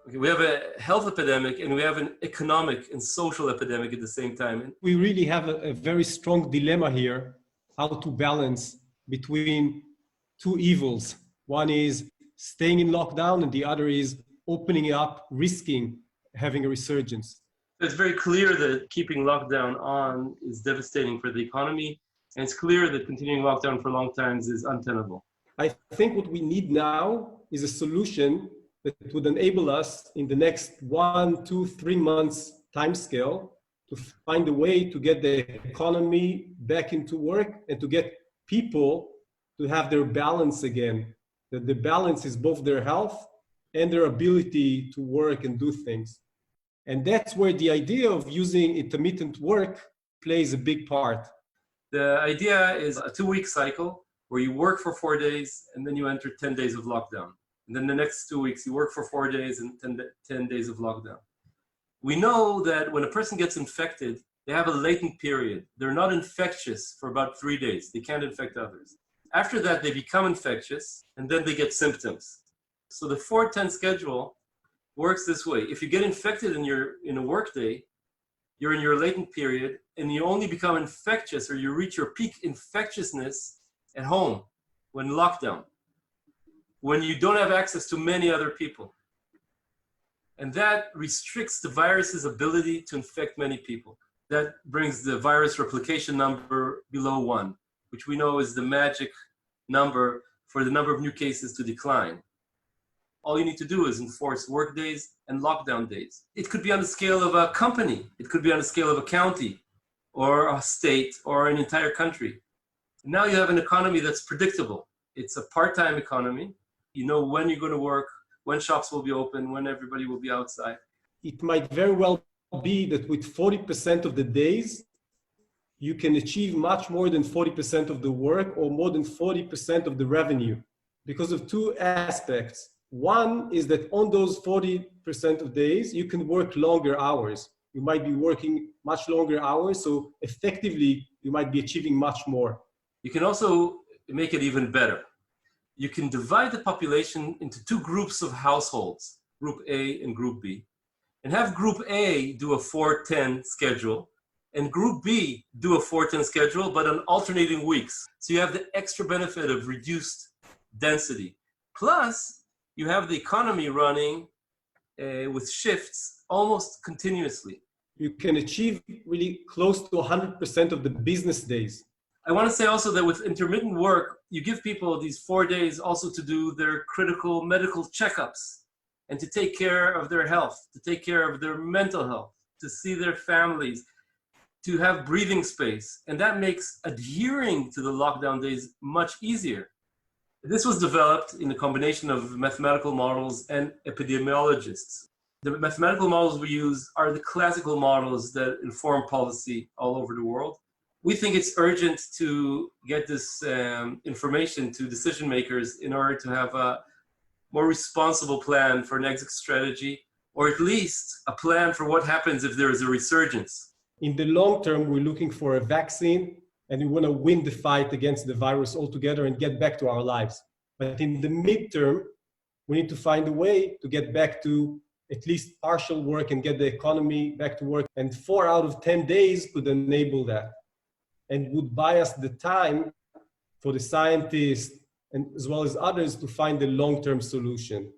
Okay, we have a health epidemic and we have an economic and social epidemic at the same time. We really have a very strong dilemma here, how to balance between two evils. One is staying in lockdown and the other is opening up, risking having a resurgence. It's very clear that keeping lockdown on is devastating for the economy, and it's clear that continuing lockdown for long times is untenable. I think what we need now is a solution that would enable us in the next 1, 2, 3 months timescale to find a way to get the economy back into work and to get people to have their balance again. That the balance is both their health and their ability to work and do things. And that's where the idea of using intermittent work plays a big part. The idea is a 2-week cycle where you work for 4 days and then you enter 10 days of lockdown. And then the next 2 weeks, you work for 4 days and 10 days of lockdown. We know that when a person gets infected, they have a latent period. They're not infectious for about 3 days. They can't infect others. After that, they become infectious and then they get symptoms. So the 4-10 schedule works this way. If you get infected in a work day, you're in your latent period and you only become infectious or you reach your peak infectiousness at home when lockdown, when you don't have access to many other people. And that restricts the virus's ability to infect many people. That brings the virus replication number below 1, which we know is the magic number for the number of new cases to decline. All you need to do is enforce work days and lockdown days. It could be on the scale of a company. It could be on the scale of a county or a state or an entire country. And now you have an economy that's predictable. It's a part-time economy. You know when you're going to work, when shops will be open, when everybody will be outside. It might very well be that with 40% of the days, you can achieve much more than 40% of the work or more than 40% of the revenue because of 2 aspects. One is that on those 40% of days, you can work longer hours. You might be working much longer hours, so effectively, you might be achieving much more. You can also make it even better. You can divide the population into 2 groups of households, Group A and Group B, and have Group A do a 4-10 schedule, and Group B do a 4-10 schedule, but on alternating weeks. So you have the extra benefit of reduced density. Plus, you have the economy running with shifts almost continuously. You can achieve really close to 100% of the business days. I want to say also that with intermittent work, you give people these 4 days also to do their critical medical checkups and to take care of their health, to take care of their mental health, to see their families, to have breathing space. And that makes adhering to the lockdown days much easier. This was developed in a combination of mathematical models and epidemiologists. The mathematical models we use are the classical models that inform policy all over the world. We think it's urgent to get this information to decision makers in order to have a more responsible plan for an exit strategy, or at least a plan for what happens if there is a resurgence. In the long term, we're looking for a vaccine and we want to win the fight against the virus altogether and get back to our lives. But in the midterm, we need to find a way to get back to at least partial work and get the economy back to work. And 4 out of 10 days could enable that and would buy us the time for the scientists and as well as others to find a long-term solution.